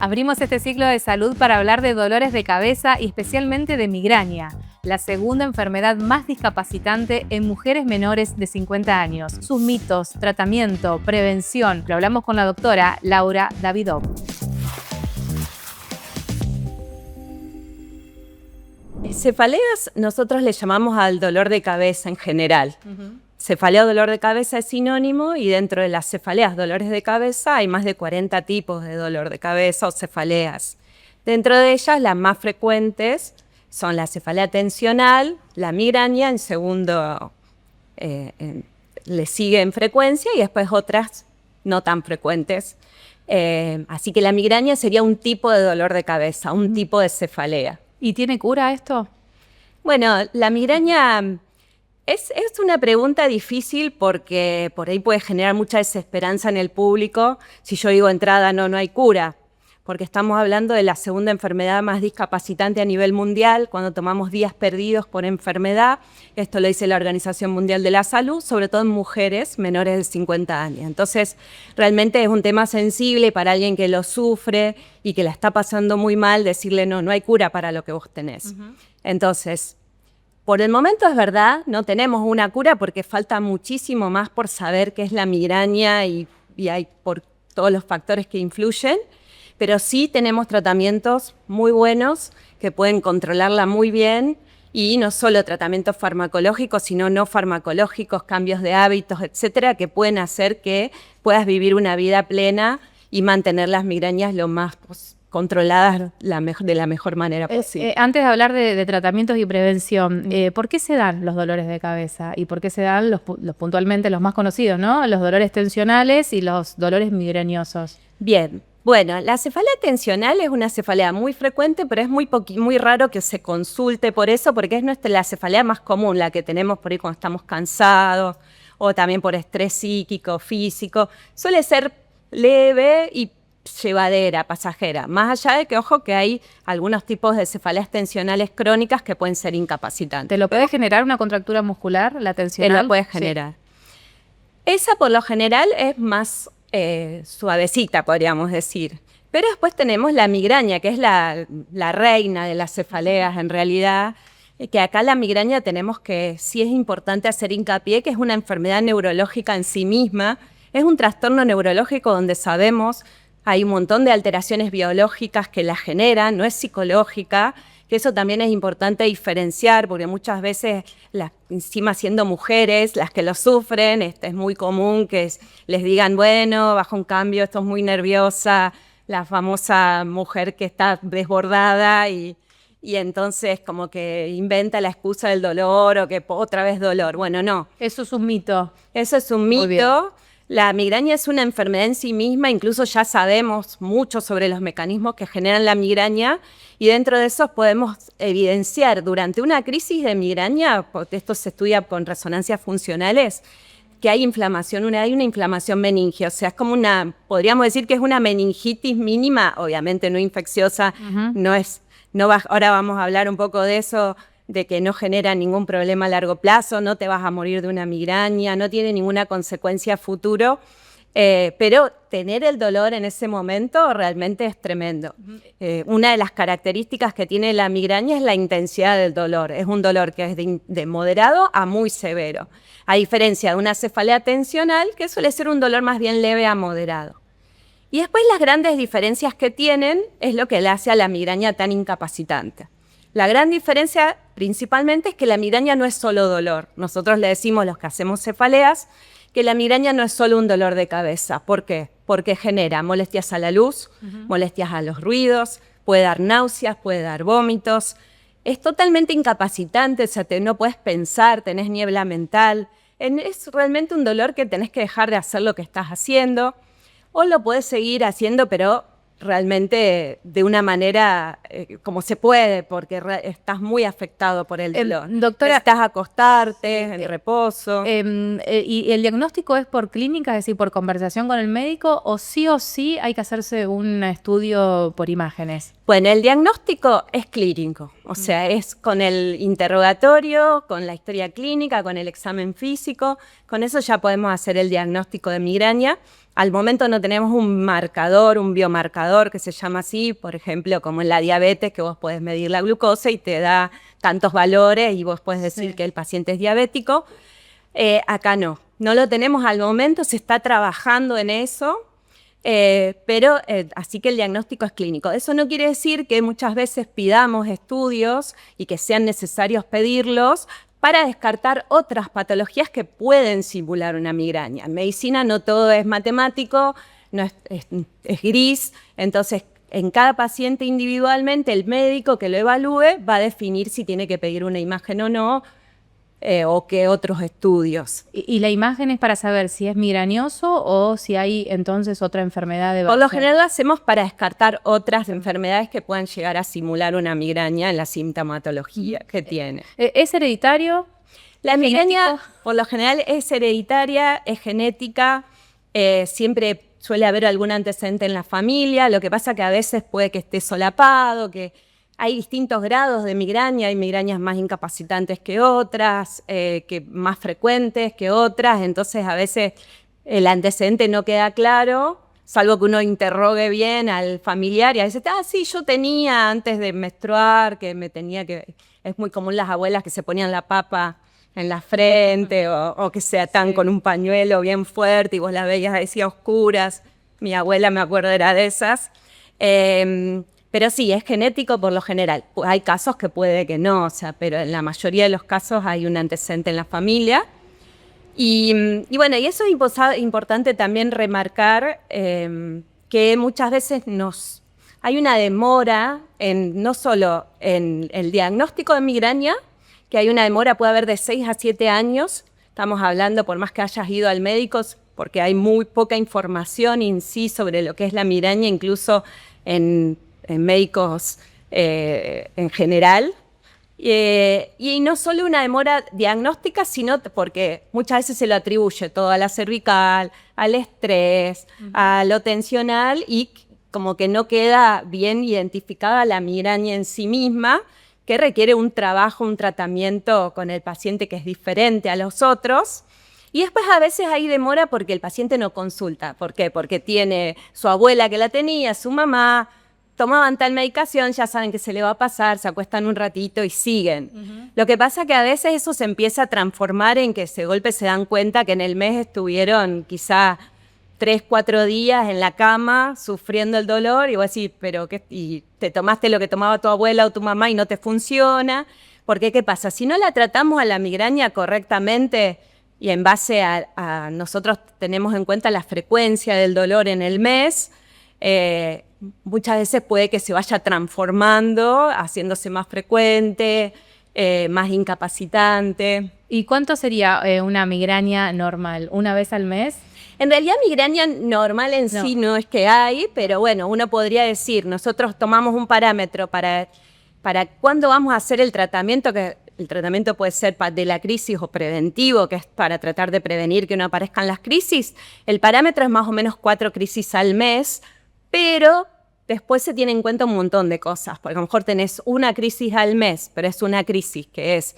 Abrimos este ciclo de salud para hablar de dolores de cabeza y especialmente de migraña, la segunda enfermedad más discapacitante en mujeres menores de 50 años. Sus mitos, tratamiento, prevención. Lo hablamos con la doctora Laura Davidov. Cefaleas nosotros le llamamos al dolor de cabeza en general. Cefalea o dolor de cabeza es sinónimo y dentro de las cefaleas, dolores de cabeza, hay más de 40 tipos de dolor de cabeza o cefaleas. Dentro de ellas, las más frecuentes son la cefalea tensional, la migraña, en segundo le sigue en frecuencia y después otras no tan frecuentes. Así que la migraña sería un tipo de dolor de cabeza, un tipo de cefalea. ¿Y tiene cura esto? Bueno, la migraña es una pregunta difícil porque por ahí puede generar mucha desesperanza en el público. Si yo digo entrada, no hay cura, porque estamos hablando de la segunda enfermedad más discapacitante a nivel mundial, cuando tomamos días perdidos por enfermedad. Esto lo dice la Organización Mundial de la Salud, sobre todo en mujeres menores de 50 años. Entonces, realmente es un tema sensible para alguien que lo sufre y que la está pasando muy mal, decirle no hay cura para lo que vos tenés. Entonces, por el momento es verdad, no tenemos una cura porque falta muchísimo más por saber qué es la migraña y hay por todos los factores que influyen, pero sí tenemos tratamientos muy buenos que pueden controlarla muy bien y no solo tratamientos farmacológicos, sino no farmacológicos, cambios de hábitos, etcétera, que pueden hacer que puedas vivir una vida plena y mantener las migrañas lo más controladas de la mejor manera posible. Antes de hablar de tratamientos y prevención, ¿por qué se dan los dolores de cabeza? ¿Y por qué se dan los puntualmente los más conocidos, ¿no? Los dolores tensionales y los dolores migrañosos. Bien, bueno, la cefalea tensional es una cefalea muy frecuente, pero es muy raro que se consulte por eso, porque es la cefalea más común, la que tenemos por ahí cuando estamos cansados, o también por estrés psíquico, físico. Suele ser leve y llevadera, pasajera, más allá de que, ojo, que hay algunos tipos de cefaleas tensionales crónicas que pueden ser incapacitantes. ¿Te lo puede generar una contractura muscular, la tensional? Te lo puede generar. Sí. Esa, por lo general, es más suavecita, podríamos decir. Pero después tenemos la migraña, que es la reina de las cefaleas, en realidad, que acá la migraña tenemos que, sí es importante hacer hincapié, que es una enfermedad neurológica en sí misma, es un trastorno neurológico donde sabemos hay un montón de alteraciones biológicas que la generan, no es psicológica, que eso también es importante diferenciar, porque muchas veces, encima siendo mujeres, las que lo sufren, es muy común que les digan, bueno, bajo un cambio, esto es muy nerviosa, la famosa mujer que está desbordada y entonces como que inventa la excusa del dolor o que otra vez dolor. Bueno, no. Eso es un mito. Eso es un mito. La migraña es una enfermedad en sí misma, incluso ya sabemos mucho sobre los mecanismos que generan la migraña y dentro de esos podemos evidenciar durante una crisis de migraña, porque esto se estudia con resonancias funcionales, que hay inflamación, hay una inflamación meningia, o sea, es como podríamos decir que es una meningitis mínima, obviamente no infecciosa, ahora vamos a hablar un poco de eso, de que no genera ningún problema a largo plazo, no te vas a morir de una migraña, no tiene ninguna consecuencia a futuro, pero tener el dolor en ese momento realmente es tremendo. Una de las características que tiene la migraña es la intensidad del dolor. Es un dolor que es de moderado a muy severo, a diferencia de una cefalea tensional, que suele ser un dolor más bien leve a moderado. Y después las grandes diferencias que tienen es lo que le hace a la migraña tan incapacitante. La gran diferencia principalmente es que la migraña no es solo dolor. Nosotros le decimos, los que hacemos cefaleas, que la migraña no es solo un dolor de cabeza. ¿Por qué? Porque genera molestias a la luz, molestias a los ruidos, puede dar náuseas, puede dar vómitos. Es totalmente incapacitante, o sea, no puedes pensar, tenés niebla mental. Es realmente un dolor que tenés que dejar de hacer lo que estás haciendo o lo puedes seguir haciendo, pero realmente de una manera como se puede, porque estás muy afectado por el dolor. Doctora, necesitas acostarte en reposo. ¿Y el diagnóstico es por clínica, es decir, por conversación con el médico, o sí hay que hacerse un estudio por imágenes? Bueno, el diagnóstico es clínico, O sea, es con el interrogatorio, con la historia clínica, con el examen físico. Con eso ya podemos hacer el diagnóstico de migraña. Al momento no tenemos un marcador, un biomarcador que se llama así, por ejemplo, como en la diabetes, que vos podés medir la glucosa y te da tantos valores y vos podés decir que el paciente es diabético. Acá no lo tenemos al momento, se está trabajando en eso. Pero así que el diagnóstico es clínico. Eso no quiere decir que muchas veces pidamos estudios y que sean necesarios pedirlos para descartar otras patologías que pueden simular una migraña. En medicina no todo es matemático, no es gris, entonces en cada paciente individualmente el médico que lo evalúe va a definir si tiene que pedir una imagen o no, o qué otros estudios. ¿Y la imagen es para saber si es migrañoso o si hay entonces otra enfermedad de base? Por lo general lo hacemos para descartar otras enfermedades que puedan llegar a simular una migraña en la sintomatología que tiene. ¿Es hereditario? La migraña, por lo general, es hereditaria, es genética, siempre suele haber algún antecedente en la familia, lo que pasa que a veces puede que esté solapado, que hay distintos grados de migraña, hay migrañas más incapacitantes que otras, que más frecuentes que otras, entonces a veces el antecedente no queda claro, salvo que uno interrogue bien al familiar y a veces, sí, yo tenía antes de menstruar, que me tenía que... Es muy común las abuelas que se ponían la papa en la frente o que se atan con un pañuelo bien fuerte y vos la veías así a oscuras. Mi abuela, me acuerdo, era de esas. Pero sí, es genético por lo general. Hay casos que puede que no, o sea, pero en la mayoría de los casos hay un antecedente en la familia. Y bueno, y eso es importante también remarcar que muchas veces hay una demora no solo en el diagnóstico de migraña, que hay una demora, puede haber de 6 a 7 años. Estamos hablando, por más que hayas ido al médico, porque hay muy poca información en sí sobre lo que es la migraña, incluso en médicos en general. Y no solo una demora diagnóstica, sino porque muchas veces se lo atribuye todo a la cervical, al estrés, a lo tensional y como que no queda bien identificada la migraña en sí misma, que requiere un trabajo, un tratamiento con el paciente que es diferente a los otros. Y después a veces hay demora porque el paciente no consulta. ¿Por qué? Porque tiene su abuela que la tenía, su mamá, tomaban tal medicación, ya saben que se le va a pasar, se acuestan un ratito y siguen. Lo que pasa es que a veces eso se empieza a transformar en que de golpe se dan cuenta que en el mes estuvieron quizá 3, 4 días en la cama sufriendo el dolor y vos decís, pero ¿qué? Y te tomaste lo que tomaba tu abuela o tu mamá y no te funciona. Porque ¿qué pasa? Si no la tratamos a la migraña correctamente y en base a nosotros tenemos en cuenta la frecuencia del dolor en el mes, muchas veces puede que se vaya transformando, haciéndose más frecuente, más incapacitante. ¿Y cuánto sería una migraña normal? ¿Una vez al mes? En realidad migraña normal en sí no es que hay, pero bueno, uno podría decir, nosotros tomamos un parámetro para cuándo vamos a hacer el tratamiento, que el tratamiento puede ser de la crisis o preventivo, que es para tratar de prevenir que no aparezcan las crisis. El parámetro es más o menos 4 crisis al mes, pero después se tiene en cuenta un montón de cosas, porque a lo mejor tenés una crisis al mes, pero es una crisis que es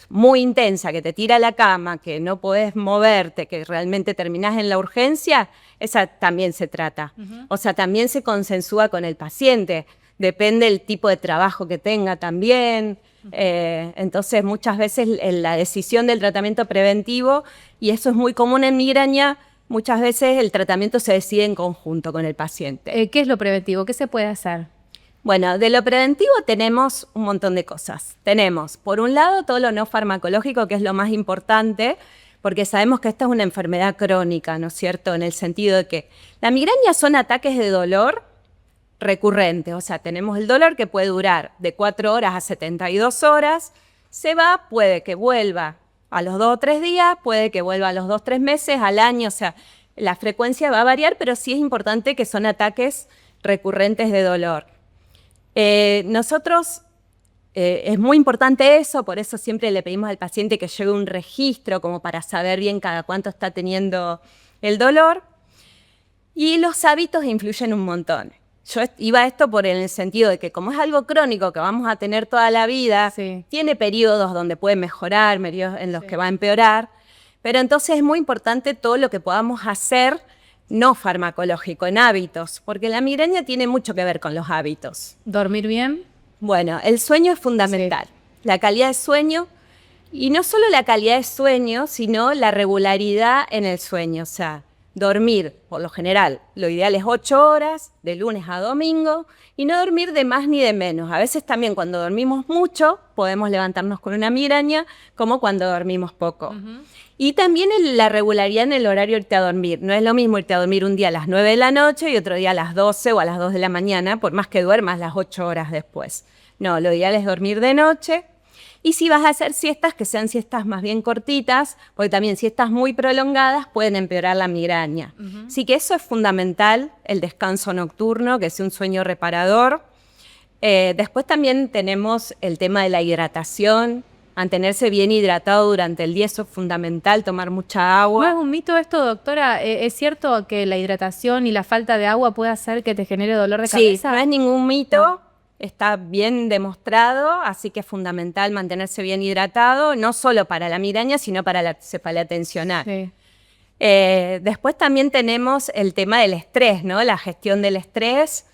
muy intensa, que te tira a la cama, que no podés moverte, que realmente terminás en la urgencia, esa también se trata. O sea, también se consensúa con el paciente, depende del tipo de trabajo que tenga también. Entonces, muchas veces la decisión del tratamiento preventivo, y eso es muy común en migraña, muchas veces el tratamiento se decide en conjunto con el paciente. ¿Qué es lo preventivo? ¿Qué se puede hacer? Bueno, de lo preventivo tenemos un montón de cosas. Tenemos, por un lado, todo lo no farmacológico, que es lo más importante, porque sabemos que esta es una enfermedad crónica, ¿no es cierto? En el sentido de que la migraña son ataques de dolor recurrentes, o sea, tenemos el dolor que puede durar de 4 horas a 72 horas, se va, puede que vuelva a los 2 o 3 días, puede que vuelva a los 2 o 3 meses, al año, o sea, la frecuencia va a variar, pero sí es importante que son ataques recurrentes de dolor. Nosotros, es muy importante eso, por eso siempre le pedimos al paciente que lleve un registro como para saber bien cada cuánto está teniendo el dolor. Y los hábitos influyen un montón. yo iba a esto por el sentido de que como es algo crónico que vamos a tener toda la vida, Sí. tiene periodos donde puede mejorar, periodos en los que va a empeorar, pero entonces es muy importante todo lo que podamos hacer no farmacológico, en hábitos, porque la migraña tiene mucho que ver con los hábitos. ¿Dormir bien? Bueno, el sueño es fundamental, la calidad de sueño, y no solo la calidad de sueño, sino la regularidad en el sueño, o sea, dormir, por lo general, lo ideal es 8 horas, de lunes a domingo, y no dormir de más ni de menos. A veces también cuando dormimos mucho, podemos levantarnos con una migraña, como cuando dormimos poco. Y también la regularidad en el horario de irte a dormir. No es lo mismo irte a dormir un día a las 9 de la noche y otro día a las 12 o a las 2 de la mañana, por más que duermas las 8 horas después. No, lo ideal es dormir de noche. Y si vas a hacer siestas, que sean siestas más bien cortitas, porque también siestas muy prolongadas pueden empeorar la migraña. Así que eso es fundamental, el descanso nocturno, que sea un sueño reparador. Después también tenemos el tema de la hidratación, mantenerse bien hidratado durante el día, eso es fundamental, tomar mucha agua. ¿No es un mito esto, doctora? ¿Es cierto que la hidratación y la falta de agua puede hacer que te genere dolor de cabeza? Sí, no es ningún mito. Está bien demostrado, así que es fundamental mantenerse bien hidratado, no solo para la migraña, sino para la cefalea tensional. Sí. Después también tenemos el tema del estrés, ¿no? La gestión del estrés.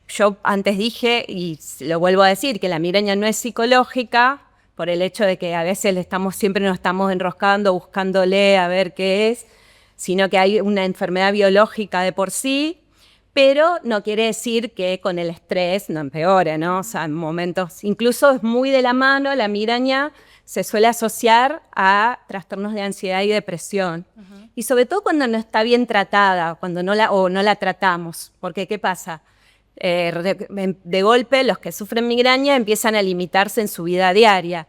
Yo antes dije, y lo vuelvo a decir, que la migraña no es psicológica, por el hecho de que a veces siempre nos estamos enroscando, buscándole a ver qué es, sino que hay una enfermedad biológica de por sí. Pero no quiere decir que con el estrés no empeore, ¿no? O sea, en momentos, incluso es muy de la mano, la migraña se suele asociar a trastornos de ansiedad y depresión. Y sobre todo cuando no está bien tratada, cuando no la tratamos. Porque, ¿qué pasa? De golpe, los que sufren migraña empiezan a limitarse en su vida diaria.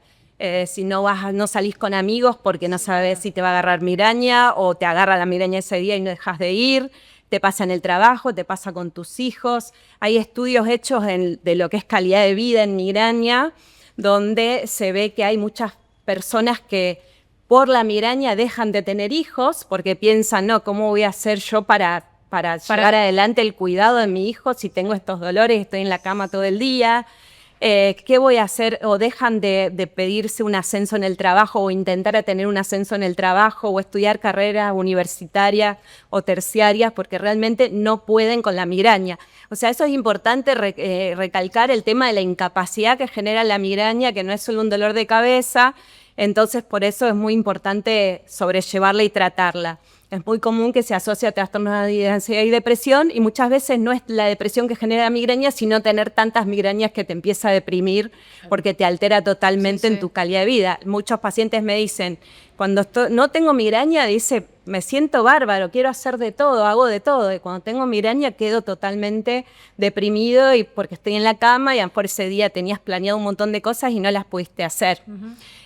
Si no salís con amigos porque no sabes si te va a agarrar migraña o te agarra la migraña ese día y no dejas de ir. Te pasa en el trabajo, te pasa con tus hijos. Hay estudios hechos de lo que es calidad de vida en migraña, donde se ve que hay muchas personas que por la migraña dejan de tener hijos porque piensan, no, ¿cómo voy a hacer yo para llevar adelante el cuidado de mi hijo si tengo estos dolores, estoy en la cama todo el día? ¿Qué voy a hacer? O dejan de pedirse un ascenso en el trabajo o intentar tener un ascenso en el trabajo o estudiar carreras universitarias o terciarias porque realmente no pueden con la migraña. O sea, eso es importante recalcar el tema de la incapacidad que genera la migraña, que no es solo un dolor de cabeza, entonces por eso es muy importante sobrellevarla y tratarla. Es muy común que se asocie a trastornos de ansiedad y depresión y muchas veces no es la depresión que genera migraña, sino tener tantas migrañas que te empieza a deprimir porque te altera totalmente en tu calidad de vida. Muchos pacientes me dicen, cuando no tengo migraña, dice, me siento bárbaro, quiero hacer de todo, hago de todo. Y cuando tengo migraña quedo totalmente deprimido y porque estoy en la cama y a lo mejor ese día tenías planeado un montón de cosas y no las pudiste hacer.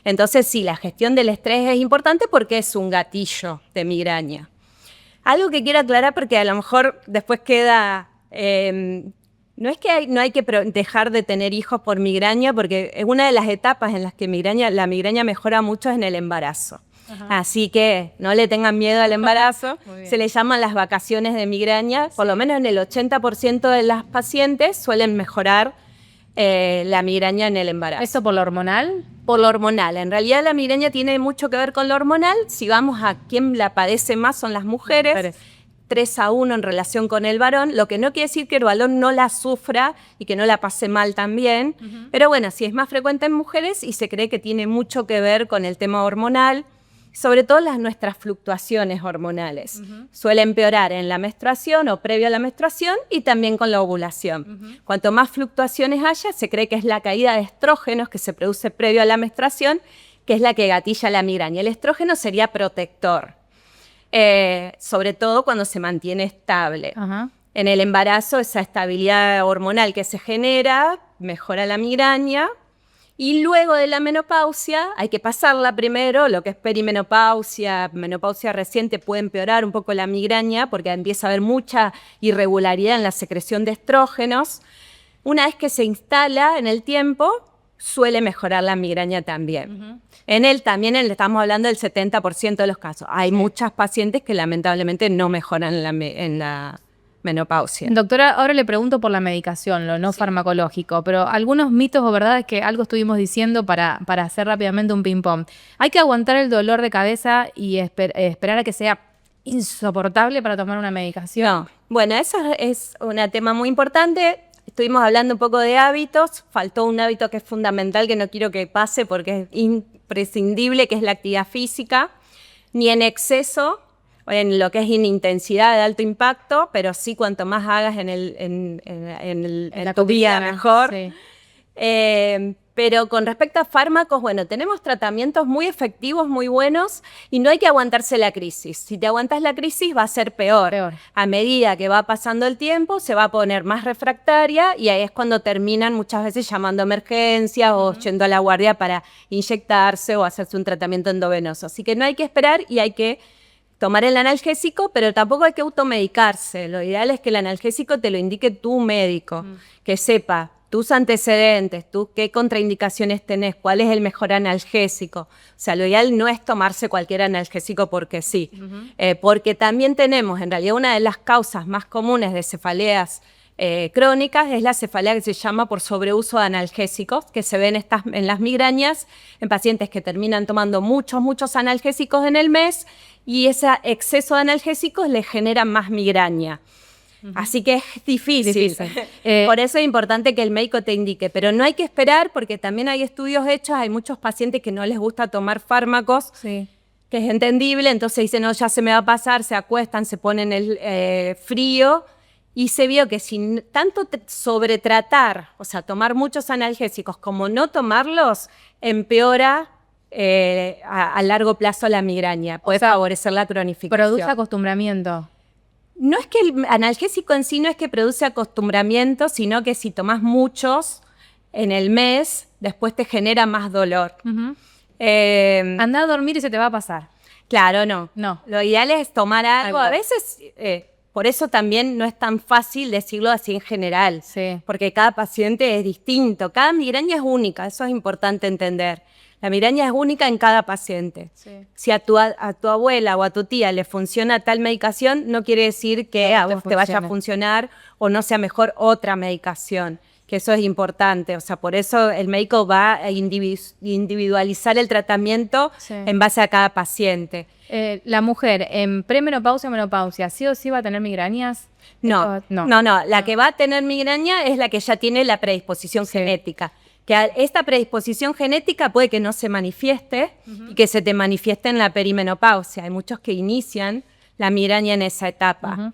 Entonces sí, la gestión del estrés es importante porque es un gatillo de migraña. Algo que quiero aclarar porque a lo mejor después queda... no es que no hay que dejar de tener hijos por migraña, porque es una de las etapas en las que la migraña mejora mucho es en el embarazo. Así que no le tengan miedo al embarazo. Se le llaman las vacaciones de migraña. Por lo menos en el 80% de las pacientes suelen mejorar la migraña en el embarazo. ¿Eso por lo hormonal? Por lo hormonal. En realidad la migraña tiene mucho que ver con lo hormonal. Si vamos a quién la padece más son las mujeres. 3-1 en relación con el varón, lo que no quiere decir que el varón no la sufra y que no la pase mal también. Pero bueno, sí es más frecuente en mujeres y se cree que tiene mucho que ver con el tema hormonal. Sobre todo nuestras fluctuaciones hormonales. Suele empeorar en la menstruación o previo a la menstruación y también con la ovulación. Cuanto más fluctuaciones haya, se cree que es la caída de estrógenos que se produce previo a la menstruación, que es la que gatilla la migraña. El estrógeno sería protector, sobre todo cuando se mantiene estable. En el embarazo, esa estabilidad hormonal que se genera mejora la migraña. Y luego de la menopausia, hay que pasarla primero, lo que es perimenopausia, menopausia reciente puede empeorar un poco la migraña porque empieza a haber mucha irregularidad en la secreción de estrógenos. Una vez que se instala en el tiempo, suele mejorar la migraña también. En él también estamos hablando del 70% de los casos. Hay muchas pacientes que lamentablemente no mejoran en menopausia. Doctora, ahora le pregunto por la medicación, lo no farmacológico, pero algunos mitos o verdades que algo estuvimos diciendo para hacer rápidamente un ping-pong. ¿Hay que aguantar el dolor de cabeza y esperar a que sea insoportable para tomar una medicación? No. Bueno, eso es un tema muy importante. Estuvimos hablando un poco de hábitos. Faltó un hábito que es fundamental, que no quiero que pase porque es imprescindible, que es la actividad física. Ni en exceso, en lo que es en intensidad de alto impacto, pero sí cuanto más hagas en tu día mejor. Sí. Pero con respecto a fármacos, bueno, tenemos tratamientos muy efectivos, muy buenos, y no hay que aguantarse la crisis. Si te aguantas la crisis va a ser peor. A medida que va pasando el tiempo, se va a poner más refractaria y ahí es cuando terminan muchas veces llamando a emergencia o yendo a la guardia para inyectarse o hacerse un tratamiento endovenoso. Así que no hay que esperar y hay que tomar el analgésico, pero tampoco hay que automedicarse. Lo ideal es que el analgésico te lo indique tu médico, que sepa tus antecedentes, tú qué contraindicaciones tenés, cuál es el mejor analgésico. O sea, lo ideal no es tomarse cualquier analgésico porque sí. Porque también tenemos, en realidad, una de las causas más comunes de cefaleas crónicas es la cefalea que se llama por sobreuso de analgésicos, que se ven en las migrañas en pacientes que terminan tomando muchos analgésicos en el mes y ese exceso de analgésicos les genera más migraña. Así que es difícil. Por eso es importante que el médico te indique, pero no hay que esperar porque también hay estudios hechos, hay muchos pacientes que no les gusta tomar fármacos, que es entendible, entonces dicen, no, ya se me va a pasar, se acuestan, se ponen el frío y se vio que sin tanto sobretratar, o sea, tomar muchos analgésicos como no tomarlos, empeora a largo plazo la migraña, puede favorecer la cronificación. Produce acostumbramiento. No es que el analgésico en sí no es que produce acostumbramiento, sino que si tomás muchos en el mes, después te genera más dolor. Anda a dormir y se te va a pasar. Claro, no. Lo ideal es tomar algo. A veces, por eso también no es tan fácil decirlo así en general, porque cada paciente es distinto. Cada migraña es única, eso es importante entender. La migraña es única en cada paciente. Si a tu abuela o a tu tía le funciona tal medicación, no quiere decir que a vos te vaya a funcionar o no sea mejor otra medicación, que eso es importante. O sea, por eso el médico va a individualizar el tratamiento en base a cada paciente. ¿La mujer en premenopausia o menopausia sí o sí va a tener migrañas? No. La que va a tener migraña es la que ya tiene la predisposición genética. Que esta predisposición genética puede que no se manifieste y que se te manifieste en la perimenopausia. Hay muchos que inician la migraña en esa etapa,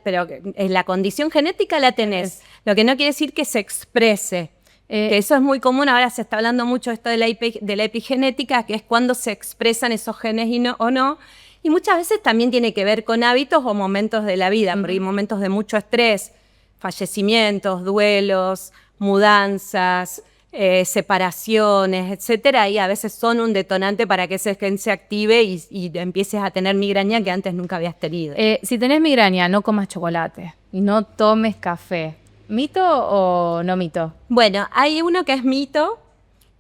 pero la condición genética la tenés. Lo que no quiere decir que se exprese. Que eso es muy común, ahora se está hablando mucho esto de la epigenética, que es cuando se expresan esos genes o no. Y muchas veces también tiene que ver con hábitos o momentos de la vida, porque hay momentos de mucho estrés, fallecimientos, duelos, mudanzas, separaciones, etcétera, y a veces son un detonante para que ese gen se active y empieces a tener migraña que antes nunca habías tenido. Si tenés migraña, no comas chocolate y no tomes café. ¿Mito o no mito? Bueno, hay uno que es mito.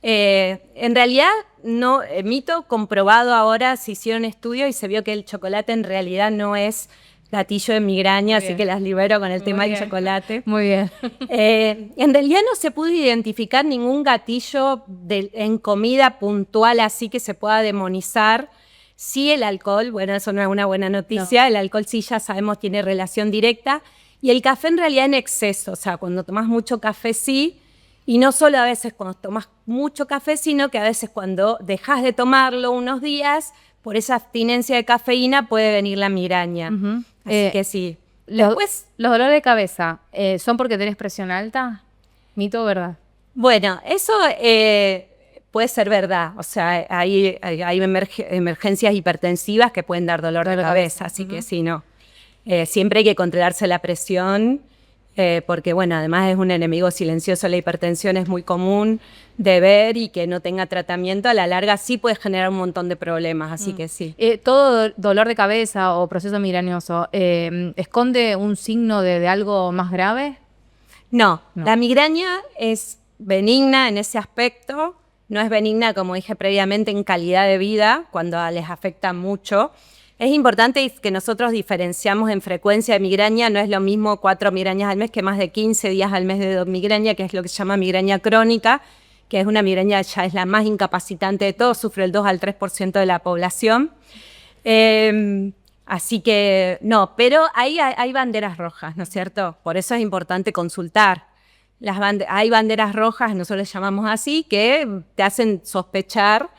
En realidad, no, mito comprobado ahora, se hicieron estudios y se vio que el chocolate en realidad no es gatillo de migraña, así que las libero con el tema del chocolate. Muy bien. En realidad no se pudo identificar ningún gatillo en comida puntual así que se pueda demonizar. Sí el alcohol, bueno, eso no es una buena noticia, el alcohol sí ya sabemos tiene relación directa, y el café en realidad en exceso, o sea, cuando tomas mucho café sí, y no solo a veces cuando tomas mucho café, sino que a veces cuando dejas de tomarlo unos días, por esa abstinencia de cafeína puede venir la migraña. Así que sí. Después, ¿los dolores de cabeza son porque tenés presión alta? ¿Mito o verdad? Bueno, eso puede ser verdad. O sea, hay emergencias hipertensivas que pueden dar dolor de cabeza, así que sí, no. Siempre hay que controlarse la presión, porque bueno, además es un enemigo silencioso, la hipertensión es muy común de ver y que no tenga tratamiento, a la larga sí puede generar un montón de problemas, así que sí. ¿Todo dolor de cabeza o proceso migrañoso esconde un signo de algo más grave? No, la migraña es benigna en ese aspecto, no es benigna, como dije previamente, en calidad de vida, cuando les afecta mucho. Es importante que nosotros diferenciamos en frecuencia de migraña, no es lo mismo 4 migrañas al mes que más de 15 días al mes de migraña, que es lo que se llama migraña crónica, que es una migraña ya es la más incapacitante de todos, sufre el 2 al 3% de la población. Así que no, pero hay banderas rojas, ¿no es cierto? Por eso es importante consultar. Hay banderas rojas, nosotros les llamamos así, que te hacen sospechar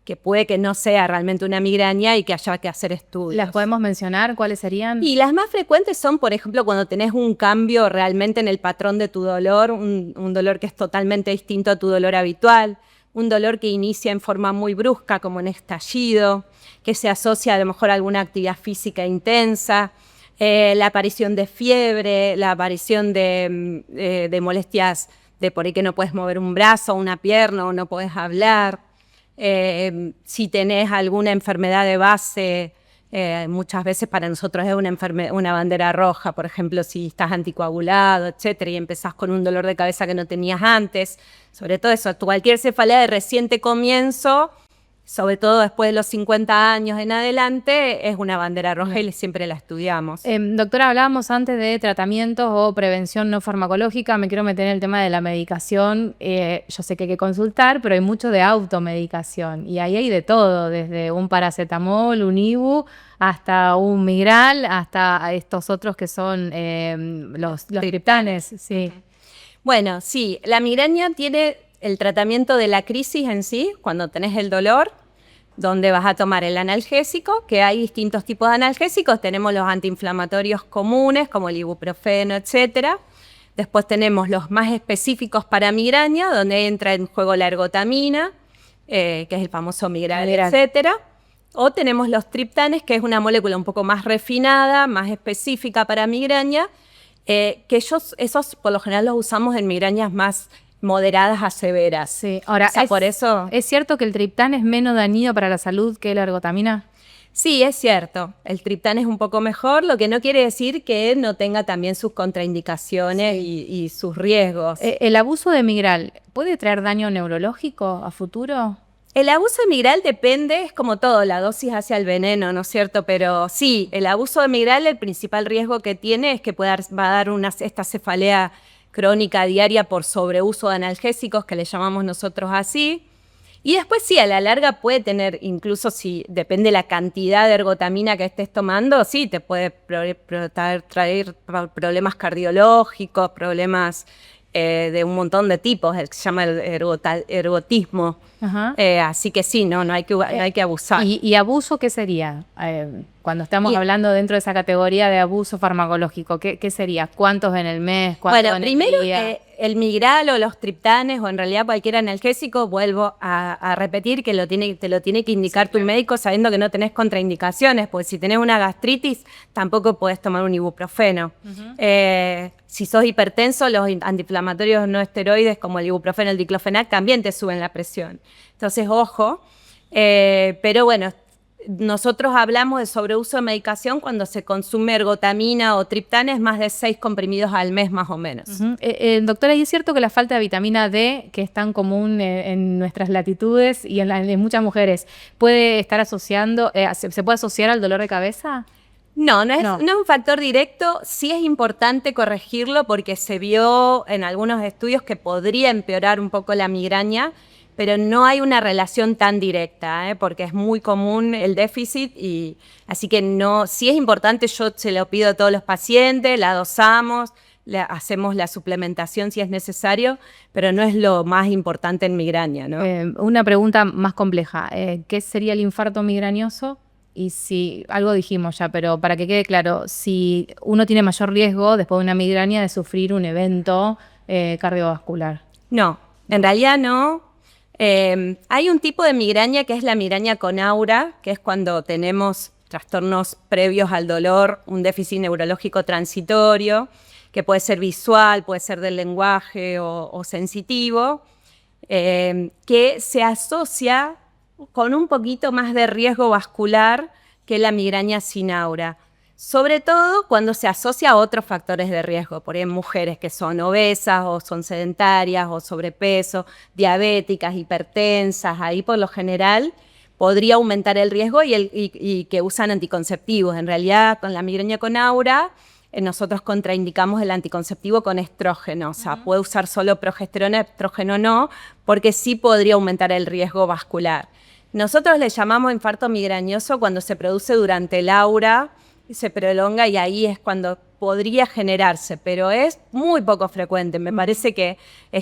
que puede que no sea realmente una migraña y que haya que hacer estudios. ¿Las podemos mencionar? ¿Cuáles serían? Y las más frecuentes son, por ejemplo, cuando tenés un cambio realmente en el patrón de tu dolor, un dolor que es totalmente distinto a tu dolor habitual, un dolor que inicia en forma muy brusca, como un estallido, que se asocia a lo mejor a alguna actividad física intensa, la aparición de fiebre, la aparición de molestias de por ahí que no puedes mover un brazo, una pierna o no puedes hablar. Si tenés alguna enfermedad de base, muchas veces para nosotros es una bandera roja, por ejemplo, si estás anticoagulado, etcétera, y empezás con un dolor de cabeza que no tenías antes. Sobre todo eso, cualquier cefalea de reciente comienzo, sobre todo después de los 50 años en adelante, es una bandera roja y siempre la estudiamos. Doctora, hablábamos antes de tratamientos o prevención no farmacológica. Me quiero meter en el tema de la medicación. Yo sé que hay que consultar, pero hay mucho de automedicación. Y ahí hay de todo, desde un paracetamol, un ibu, hasta un Migral, hasta estos otros que son los triptanes. Sí. Bueno, sí, la migraña tiene el tratamiento de la crisis en sí, cuando tenés el dolor, donde vas a tomar el analgésico, que hay distintos tipos de analgésicos. Tenemos los antiinflamatorios comunes, como el ibuprofeno, etcétera. Después tenemos los más específicos para migraña, donde entra en juego la ergotamina, que es el famoso Migral, etcétera. O tenemos los triptanes, que es una molécula un poco más refinada, más específica para migraña, que esos por lo general los usamos en migrañas más moderadas a severas. Sí. Ahora, o sea, por eso... ¿Es cierto que el triptán es menos dañino para la salud que la ergotamina? Sí, es cierto. El triptán es un poco mejor, lo que no quiere decir que no tenga también sus contraindicaciones y sus riesgos. ¿El abuso de Migral puede traer daño neurológico a futuro? El abuso de Migral depende, es como todo, la dosis hacia el veneno, ¿no es cierto? Pero sí, el abuso de Migral, el principal riesgo que tiene es que va a dar esta cefalea crónica diaria por sobreuso de analgésicos, que le llamamos nosotros así. Y después sí, a la larga puede tener, incluso si depende de la cantidad de ergotamina que estés tomando, sí, te puede traer problemas cardiológicos, problemas de un montón de tipos, que se llama el ergotismo. Así que sí, no hay que abusar. ¿Y abuso qué sería? Cuando estamos hablando dentro de esa categoría de abuso farmacológico, ¿qué sería? ¿Cuántos en el mes? Bueno, primero el Migral o los triptanes o en realidad cualquier analgésico, vuelvo a repetir que te lo tiene que indicar tu médico sabiendo que no tenés contraindicaciones, porque si tenés una gastritis tampoco podés tomar un ibuprofeno. Si sos hipertenso, los antiinflamatorios no esteroides como el ibuprofeno, el diclofenac también te suben la presión. Entonces, ojo, pero bueno, nosotros hablamos de sobreuso de medicación cuando se consume ergotamina o triptanes más de 6 comprimidos al mes más o menos. Doctora, ¿y es cierto que la falta de vitamina D, que es tan común en nuestras latitudes y en muchas mujeres, puede estar se puede asociar al dolor de cabeza? No es un factor directo. Sí es importante corregirlo porque se vio en algunos estudios que podría empeorar un poco la migraña, pero no hay una relación tan directa, porque es muy común el déficit y así que no, sí es importante, yo se lo pido a todos los pacientes, la dosamos, hacemos la suplementación si es necesario, pero no es lo más importante en migraña, ¿no? Una pregunta más compleja, ¿qué sería el infarto migrañoso? Y si, algo dijimos ya, pero para que quede claro, si uno tiene mayor riesgo después de una migraña de sufrir un evento cardiovascular. No, en realidad no. Hay un tipo de migraña que es la migraña con aura, que es cuando tenemos trastornos previos al dolor, un déficit neurológico transitorio, que puede ser visual, puede ser del lenguaje o sensitivo, que se asocia con un poquito más de riesgo vascular que la migraña sin aura. Sobre todo cuando se asocia a otros factores de riesgo, por ejemplo, mujeres que son obesas o son sedentarias o sobrepeso, diabéticas, hipertensas, ahí por lo general podría aumentar el riesgo y que usan anticonceptivos. En realidad, con la migraña con aura, nosotros contraindicamos el anticonceptivo con estrógeno, o sea, puede usar solo progesterona, estrógeno no, porque sí podría aumentar el riesgo vascular. Nosotros le llamamos infarto migrañoso cuando se produce durante el aura y se prolonga, y ahí es cuando podría generarse, pero es muy poco frecuente. Me parece que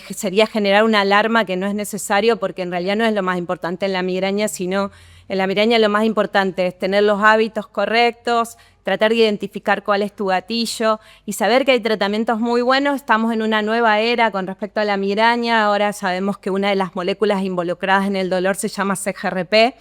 sería generar una alarma que no es necesario, porque en realidad no es lo más importante en la migraña, sino en la migraña lo más importante es tener los hábitos correctos, tratar de identificar cuál es tu gatillo y saber que hay tratamientos muy buenos. Estamos en una nueva era con respecto a la migraña. Ahora sabemos que una de las moléculas involucradas en el dolor se llama CGRP.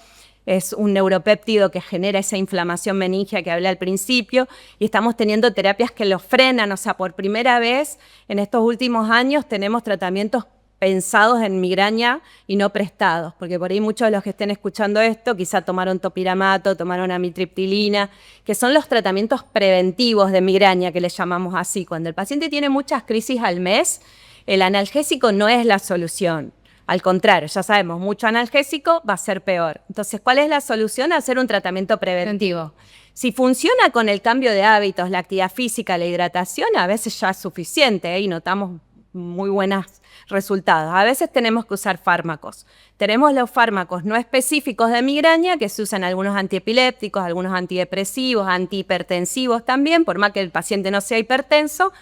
Es un neuropéptido que genera esa inflamación meningia que hablé al principio, y estamos teniendo terapias que lo frenan. O sea, por primera vez en estos últimos años tenemos tratamientos pensados en migraña y no prestados, porque por ahí muchos de los que estén escuchando esto quizá tomaron topiramato, tomaron amitriptilina, que son los tratamientos preventivos de migraña, que le llamamos así. Cuando el paciente tiene muchas crisis al mes, el analgésico no es la solución. Al contrario, ya sabemos, mucho analgésico va a ser peor. Entonces, ¿cuál es la solución? Hacer un tratamiento preventivo. Si funciona con el cambio de hábitos, la actividad física, la hidratación, a veces ya es suficiente, y notamos muy buenos resultados. A veces tenemos que usar fármacos. Tenemos los fármacos no específicos de migraña, que se usan algunos antiepilépticos, algunos antidepresivos, antihipertensivos también, por más que el paciente no sea hipertenso,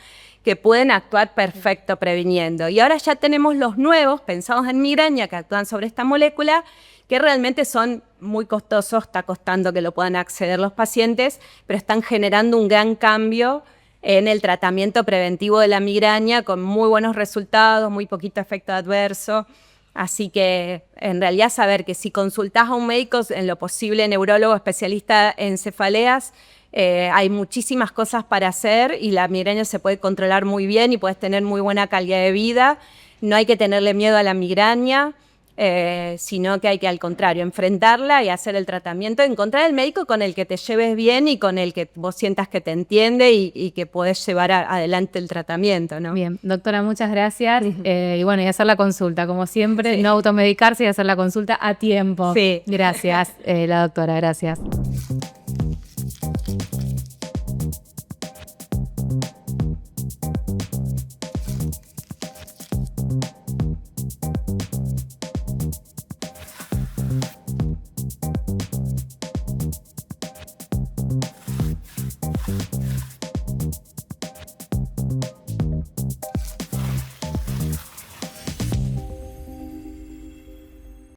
que pueden actuar perfecto previniendo. Y ahora ya tenemos los nuevos, pensados en migraña, que actúan sobre esta molécula, que realmente son muy costosos, está costando que lo puedan acceder los pacientes, pero están generando un gran cambio en el tratamiento preventivo de la migraña, con muy buenos resultados, muy poquito efecto adverso. Así que, en realidad, saber que si consultás a un médico, en lo posible neurólogo especialista en cefaleas, hay muchísimas cosas para hacer, y la migraña se puede controlar muy bien y puedes tener muy buena calidad de vida. No hay que tenerle miedo a la migraña, sino que hay que, al contrario, enfrentarla y hacer el tratamiento, encontrar el médico con el que te lleves bien y con el que vos sientas que te entiende y que podés llevar adelante el tratamiento, ¿no? Bien, doctora, muchas gracias. Y bueno, y hacer la consulta, como siempre, no automedicarse y hacer la consulta a tiempo. Sí. Gracias, la doctora, gracias.